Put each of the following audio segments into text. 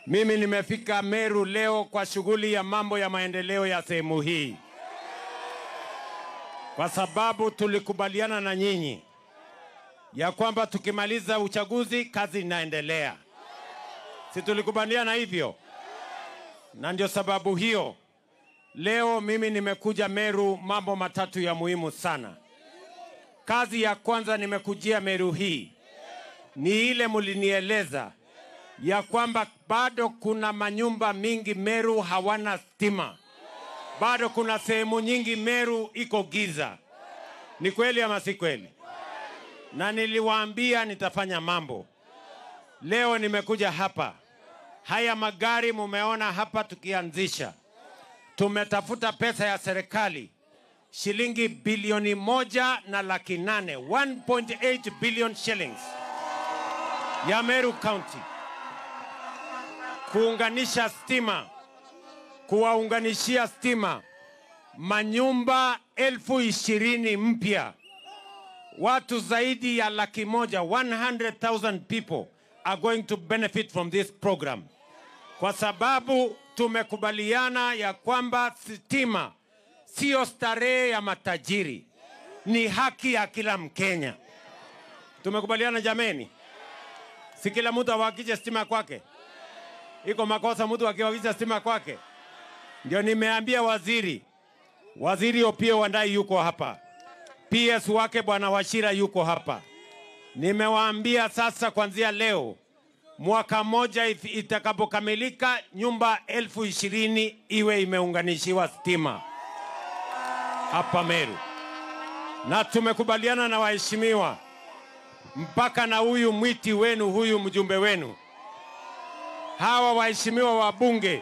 Mimi nimefika Meru leo kwa shughuli ya mambo ya maendeleo ya sehemu hii, kwa sababu tulikubaliana na nyinyi ya kwamba tukimaliza uchaguzi kazi inaendelea. Si tulikubaliana hivyo? Na ndio sababu hiyo leo mimi nimekuja Meru mambo matatu ya muhimu sana. Kazi ya kwanza nimekujia Meru hii ni ile mulinieleza ya kwamba bado kuna manyumba mingi Meru hawana stima. Bado kuna sehemu nyingi Meru iko giza. Ni kweli ama si kweli? Na niliwaambia nitafanya mambo. Leo nimekuja hapa. Haya magari mumeona hapa tukianzisha. Tumetafuta pesa ya serikali shilingi bilioni 1.8, 1.8 billion shillings ya Meru County, kuunganisha stima, kuwaunganishia stima manyumba 20,000 mpya. Watu zaidi ya 100,000, 100,000 people are going to benefit from this program, kwa sababu tumekubaliana ya kwamba stima sio starehe ya matajiri, ni haki ya kila Mkenya. Tumekubaliana jameni? Si kila mtu awakishe stima kwake. Iko makosa mtu akiwakisha stima kwake? Ndio nimeambia waziri Opiyo Wandayi yuko hapa, PS wake bwana Wachira yuko hapa. Nimewaambia sasa kuanzia leo mwaka moja itakapokamilika nyumba 20,000 iwe imeunganishiwa stima hapa Meru. Na tumekubaliana na waheshimiwa mpaka na huyu mwiti wenu, huyu mjumbe wenu, hawa waheshimiwa wa bunge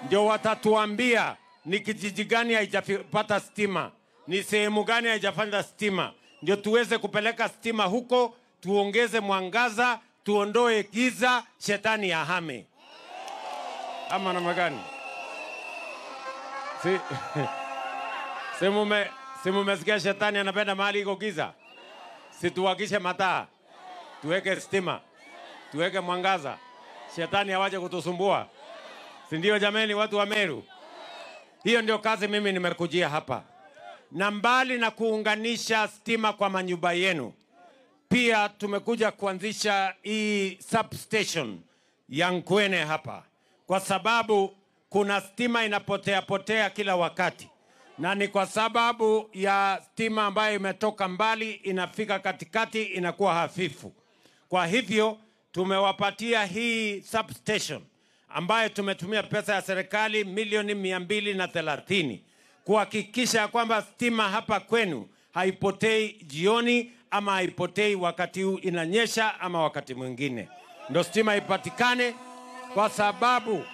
ndio watatuambia ni kijiji gani haijapata stima, ni sehemu gani haijapata stima, ndio tuweze kupeleka stima huko, tuongeze mwangaza, tuondoe giza, shetani ahame. Ama namna gani? Si mumesikia shetani anapenda mahali iko giza? Si tuwakishe mataa, tuweke stima, tuweke mwangaza, shetani hawaje kutusumbua. Si ndio jameni watu wa Meru? Hiyo ndio kazi mimi nimekujia hapa. Na mbali na kuunganisha stima kwa manyumba yenu, pia tumekuja kuanzisha hii substation ya Nkwene hapa, kwa sababu kuna stima inapotea kila wakati, na ni kwa sababu ya stima ambayo imetoka mbali inafika katikati inakuwa hafifu. Kwa hivyo tumewapatia hii substation ambayo tumetumia pesa ya serikali milioni 230 kuhakikisha kwamba stima hapa kwenu haipotei jioni ama haipotei wakati huu inanyesha ama wakati mwingine. Ndio stima ipatikane, kwa sababu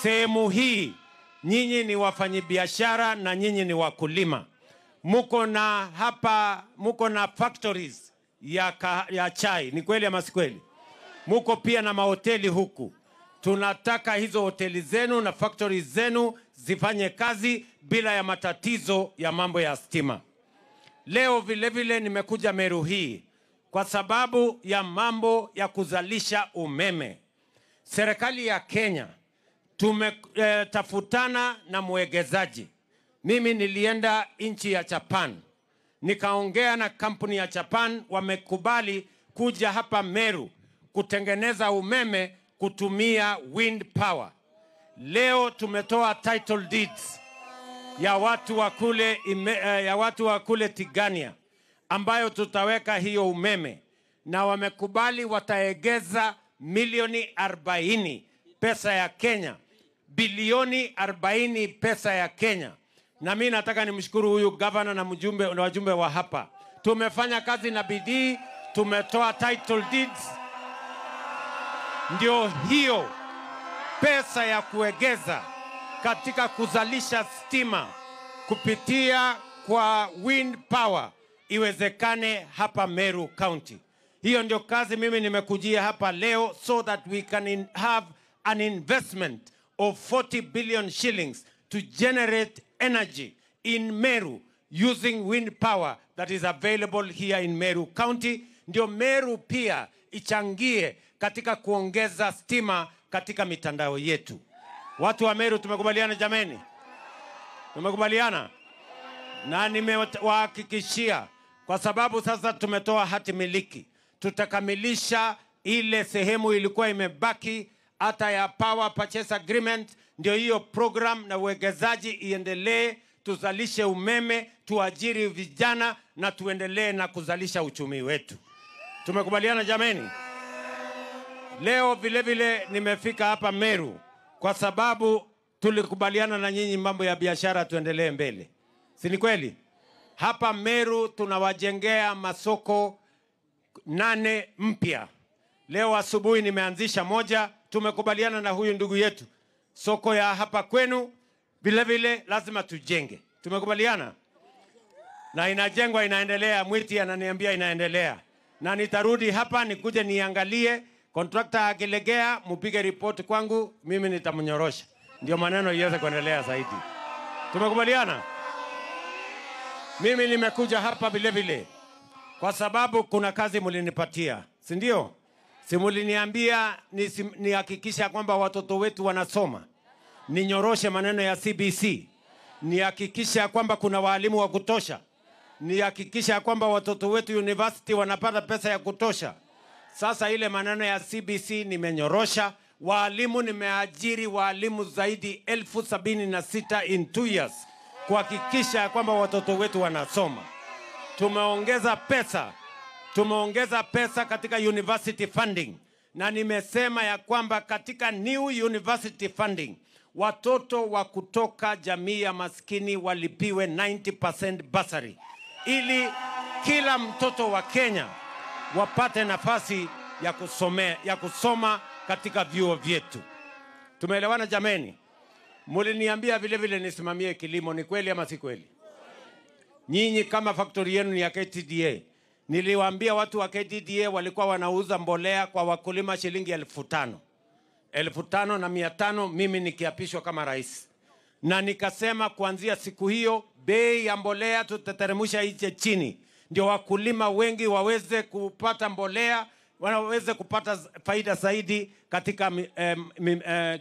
sehemu hii nyinyi ni wafanyibiashara na nyinyi ni wakulima. Muko na factories ya chai, ni kweli ama si kweli? Muko pia na mahoteli huku. Tunataka hizo hoteli zenu na factories zenu zifanye kazi bila ya matatizo ya mambo ya stima. Leo vile vile nimekuja Meru hii kwa sababu ya mambo ya kuzalisha umeme. Serikali ya Kenya tumetafutana na mwegezaji. Mimi nilienda nchi ya Japan, nikaongea na kampuni ya Japan, wamekubali kuja hapa Meru kutengeneza umeme kutumia wind power. Leo tumetoa title deeds ya watu wa kule Tigania ambayo tutaweka hiyo umeme, na wamekubali wataegeza milioni 40 pesa ya Kenya, bilioni 40 pesa ya Kenya. Na mimi nataka nimshukuru huyu governor na wajumbe wa hapa. Tumefanya kazi na bidii, tumetoa title deeds. Ndio hiyo pesa ya kuegeza katika kuzalisha stima kupitia kwa wind power iwezekane hapa Meru County. Hiyo ndio kazi mimi nimekujia hapa leo, so that we can have an investment of 40 billion shillings to generate energy in Meru using wind power that is available here in Meru County. Ndio Meru pia ichangie katika kuongeza stima katika mitandao yetu. Watu wa Meru tumekubaliana jameni? Tumekubaliana? Na nimewahakikishia, kwa sababu sasa tumetoa hati miliki, tutakamilisha ile sehemu ilikuwa imebaki hata ya power purchase agreement, ndio hiyo program na uwekezaji iendelee, tuzalishe umeme, tuajiri vijana na tuendelee na kuzalisha uchumi wetu. Tumekubaliana jameni? Leo vile vile nimefika hapa Meru kwa sababu tulikubaliana na nyinyi mambo ya biashara tuendelee mbele. Si ni kweli? Hapa Meru tunawajengea masoko 8 mpya. Leo asubuhi nimeanzisha moja, tumekubaliana na huyu ndugu yetu. Soko ya hapa kwenu vile vile lazima tujenge. Tumekubaliana? Na inajengwa, inaendelea, Mwiti ananiambia inaendelea. Na nitarudi hapa nikuje niangalie, contractor akilegea mpige report kwangu, mimi nitamnyorosha. Ndio maneno iweze kuendelea zaidi. Tumekubaliana? Mimi nimekuja hapa vile vile kwa sababu kuna kazi mlinipatia, si ndio? Si mliniambia nihakikisha kwamba watoto wetu wanasoma, ninyoroshe maneno ya CBC, nihakikisha kwamba kuna walimu wa kutosha, nihakikisha kwamba watoto wetu university wanapata pesa ya kutosha. Sasa ile maneno ya CBC nimenyorosha. Walimu nimeajiri walimu zaidi 76,000 in 2 years kuhakikisha kwamba watoto wetu wanasoma. Tumeongeza pesa katika university funding, na nimesema ya kwamba katika new university funding watoto wa kutoka jamii ya maskini walipiwe 90% bursary, ili kila mtoto wa Kenya wapate nafasi ya kusoma katika vyuo vyetu. Tumeelewana jameni? Muliniambia vile vile nisimamie kilimo, ni kweli ama si kweli? Nyinyi kama factory yenu ni ya KTDA. Niliwaambia watu wa KTDA walikuwa wanauza mbolea kwa wakulima shilingi 5,000. 5,500 mimi nikiapishwa kama rais. Na nikasema kuanzia siku hiyo bei ya mbolea tutateremsha ije chini, ndio wakulima wengi waweze kupata mbolea, waweze kupata faida zaidi katika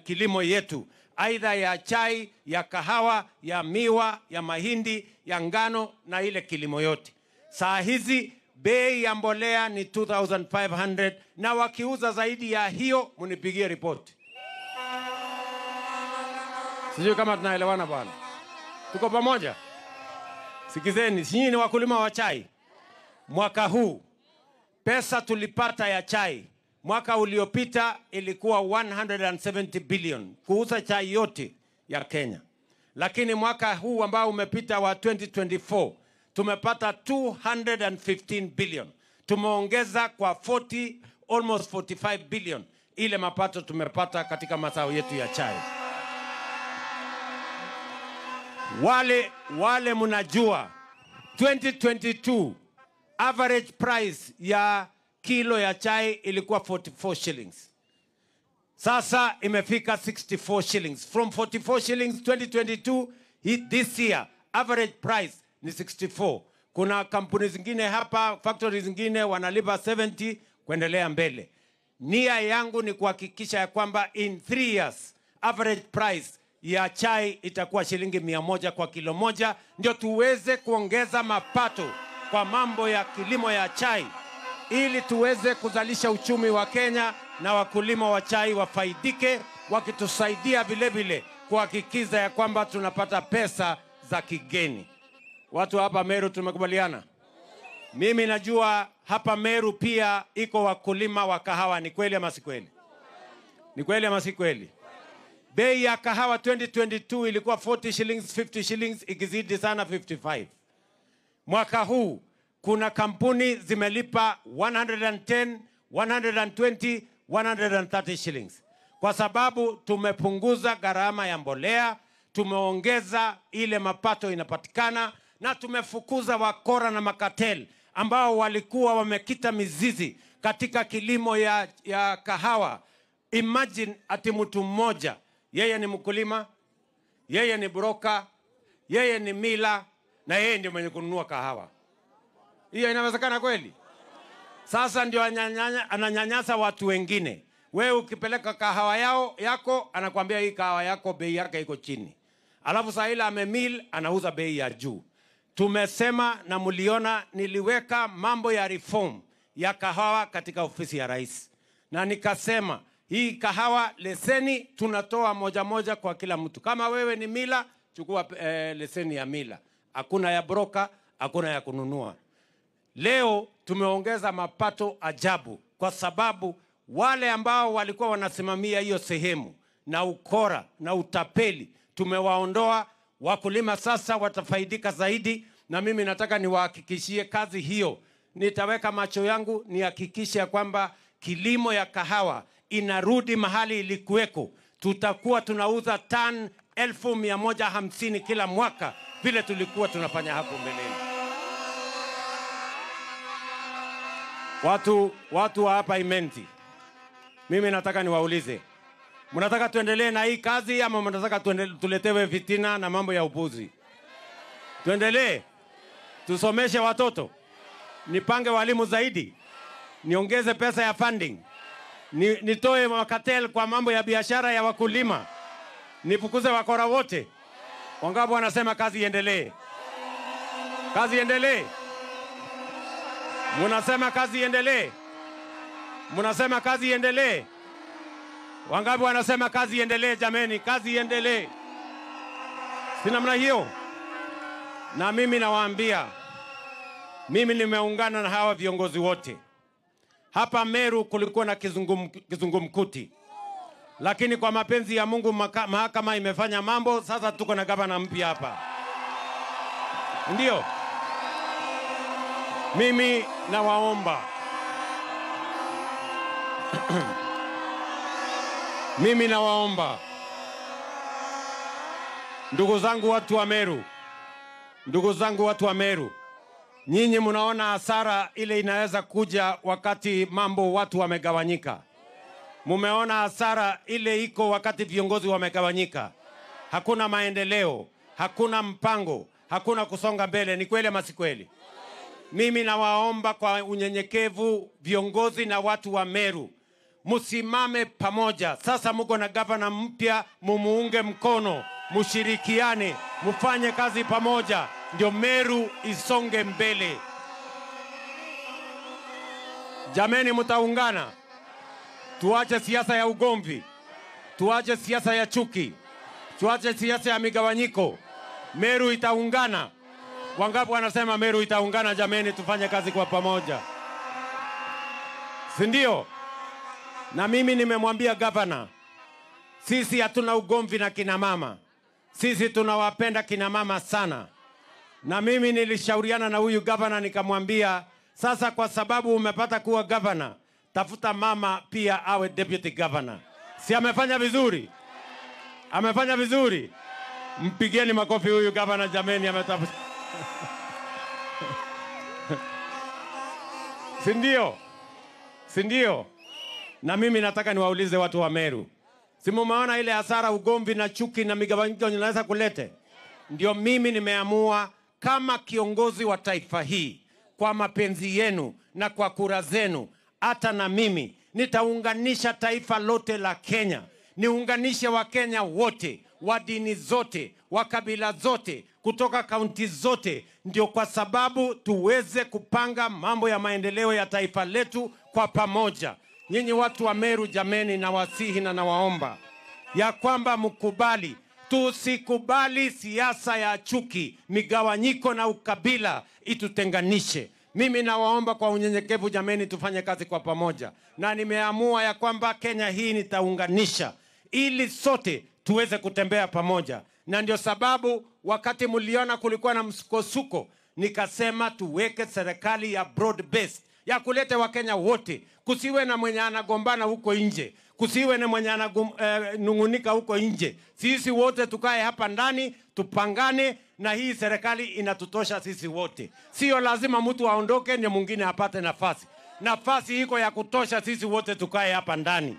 kilimo yetu, aidha ya chai, ya kahawa, ya miwa, ya mahindi, ya ngano na ile kilimo yote. Saa hizi bei ya mbolea ni 2,500, na wakiuza zaidi ya hiyo munipigie ripoti. Sijui kama tunaelewana bwana. Tuko pamoja? Sikizeni, nyinyi ni wakulima wa chai. Mwaka huu pesa tulipata ya chai, mwaka uliopita ilikuwa 170 billion kuuza chai yote ya Kenya. Lakini mwaka huu ambao umepita wa 2024 tumepata 215 billion. Tumeongeza kwa almost 45 billion ile mapato tumepata katika mazao yetu ya chai. Wale mnajua 2022 average price ya kilo ya chai ilikuwa 44 shillings. Sasa imefika 64 shillings. From 44 shillings 2022 this year average price ni 64. Kuna kampuni zingine hapa, factories zingine wanalipa 70 kuendelea mbele. Nia yangu ni kuhakikisha ya kwamba in 3 years average price ya chai itakuwa shilingi 100 kwa kilo moja, ndio tuweze kuongeza mapato kwa mambo ya kilimo ya chai, ili tuweze kuzalisha uchumi wa Kenya na wakulima wa chai wafaidike, wakitusaidia vile vile kuhakikisha ya kwamba tunapata pesa za kigeni. Watu hapa Meru tumekubaliana? Mimi najua hapa Meru pia iko wakulima wa kahawa, ni kweli ama si kweli? Ni kweli ama si kweli? Bei ya kahawa 2022 ilikuwa 40 shillings, 50 shillings, ikizidi sana 55. Mwaka huu kuna kampuni zimelipa 110, 120, 130 shillings. Kwa sababu tumepunguza gharama ya mbolea, tumeongeza ile mapato inapatikana, na tumefukuza wakora na makatel ambao walikuwa wamekita mizizi katika kilimo ya kahawa. Imagine ati mtu mmoja, yeye ni mkulima, yeye ni broker, yeye ni mila, na yeye ndio mwenye kununua kahawa. Hiyo inawezekana kweli? Sasa ndio ananyanyasa watu wengine. Wewe ukipeleka kahawa yako anakuambia hii kahawa yako bei yake iko chini. Alafu saa ile amemil anauza bei ya juu. Tumesema na mliona niliweka mambo ya reform ya kahawa katika ofisi ya rais. Na nikasema hii kahawa leseni tunatoa moja moja kwa kila mtu. Kama wewe ni mila, chukua leseni ya mila. Hakuna ya broker, hakuna ya kununua. Leo tumeongeza mapato ajabu kwa sababu wale ambao walikuwa wanasimamia hiyo sehemu na ukora na utapeli tumewaondoa. Wakulima sasa watafaidika zaidi, na mimi nataka niwahakikishie kazi hiyo. Nitaweka macho yangu nihakikishe kwamba kilimo ya kahawa inarudi mahali ilikuweko. Tutakuwa tunauza tan 1150 kila mwaka vile tulikuwa tunafanya hapo mbeleni. Watu wa hapa Imenti, mimi nataka niwaulize, mnataka tuendelee na hii kazi ama mnataka tuletewe fitina na mambo ya upuzi? Tuendelee? Tusomeshe watoto? Nipange walimu zaidi? Niongeze pesa ya funding? Nitoe makatel kwa mambo ya biashara ya wakulima? Nifukuze wakora wote? Wangapi wanasema kazi iendelee? Kazi iendelee? Munasema kazi iendelee? Munasema kazi iendelee? Wangapi wanasema kazi iendelee? Jameni, kazi iendelee. Si namna hiyo? Na mimi nawaambia, mimi nimeungana na hawa viongozi wote. Hapa Meru kulikuwa na kizungumkuti. Lakini kwa mapenzi ya Mungu mahakama imefanya mambo, sasa tuko na gavana mpya hapa. Ndio. Mimi nawaomba. Mimi nawaomba. Ndugu zangu watu wa Meru. Ndugu zangu watu wa Meru. Nyinyi mnaona hasara ile inaweza kuja wakati mambo watu wamegawanyika. Mumeona hasara ile iko wakati viongozi wamegawanyika. Hakuna maendeleo, hakuna mpango, hakuna kusonga mbele. Ni kweli ama si kweli? Mimi nawaomba kwa unyenyekevu viongozi na watu wa Meru, musimame pamoja. Sasa mko na gavana mpya, mumuunge mkono, mushirikiane, mufanye kazi pamoja, ndio Meru isonge mbele. Jameni, mtaungana. Tuache siasa ya ugomvi, tuache siasa ya chuki, tuache siasa ya migawanyiko. Meru itaungana. Wangapi wanasema Meru itaungana? Jameni, tufanye kazi kwa pamoja, si ndio? Na mimi nimemwambia gavana, sisi hatuna ugomvi na kina mama. Sisi tunawapenda kina mama sana. Na mimi nilishauriana na huyu gavana nikamwambia, sasa kwa sababu umepata kuwa gavana, tafuta mama pia awe deputy governor. Si amefanya vizuri? Amefanya vizuri? Mpigeni makofi huyu gavana jameni, ametafuta. Sindio? Sindio? Na mimi nataka niwaulize watu wa Meru. Si mumeona ile hasara ugomvi na chuki na migawanyiko inaweza kulete? Ndio mimi nimeamua kama kiongozi wa taifa hii, kwa mapenzi yenu na kwa kura zenu, hata na mimi nitaunganisha taifa lote la Kenya. Niunganishe wa Kenya wote, wa dini zote, wa kabila zote, kutoka kaunti zote, ndio kwa sababu tuweze kupanga mambo ya maendeleo ya taifa letu kwa pamoja. Nyinyi watu wa Meru jameni, na wasihi na nawaomba ya kwamba mkubali, tusikubali siasa ya chuki, migawanyiko na ukabila itutenganishe. Mimi nawaomba kwa unyenyekevu jameni, tufanye kazi kwa pamoja. Na nimeamua ya kwamba Kenya hii nitaunganisha ili sote tuweze kutembea pamoja. Na ndio sababu wakati mliona kulikuwa na msukosuko, nikasema tuweke serikali ya broad based, ya kulete Wakenya wote. Kusiwe na mwenye anagombana huko nje, kusiwe na mwenye ananungunika huko nje. Sisi wote tukae hapa ndani, tupangane, na hii serikali inatutosha sisi wote. Sio lazima mtu aondoke na mwingine apate nafasi. Nafasi iko ya kutosha, sisi wote tukae hapa ndani.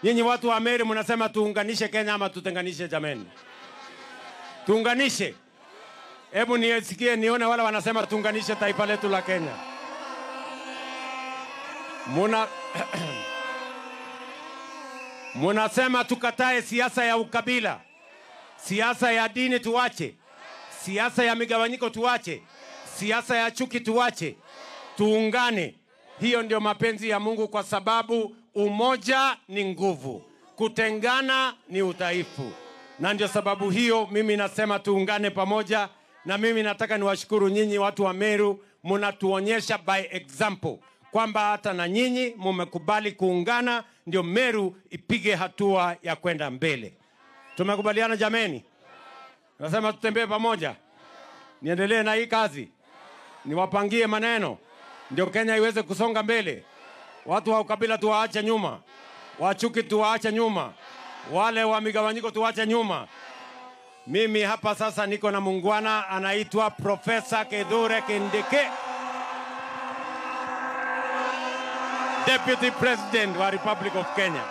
Nyinyi watu wa Meru mnasema tuunganishe Kenya ama tutenganishe jameni? Tuunganishe. Hebu nisikie nione wala wanasema tuunganishe taifa letu la Kenya. Munasema tukatae siasa ya ukabila, siasa ya dini tuache, siasa ya migawanyiko tuache, siasa ya chuki tuache, tuungane. Hiyo ndio mapenzi ya Mungu, kwa sababu umoja ni nguvu, kutengana ni udhaifu. Na ndio sababu hiyo mimi nasema tuungane pamoja. Na mimi nataka niwashukuru nyinyi watu wa Meru, mnatuonyesha by example kwamba hata na nyinyi mmekubali kuungana, ndio Meru ipige hatua ya kwenda mbele. Tumekubaliana jameni? Nasema tutembee pamoja. Niendelee na hii kazi, niwapangie maneno, ndio Kenya iweze kusonga mbele. Watu wa ukabila tuwaache nyuma, wachuki tuwaache nyuma, wale wa migawanyiko tuwaache nyuma. Mimi hapa sasa niko na muungwana anaitwa Profesa Kithure Kindiki, Deputy President wa Republic of Kenya.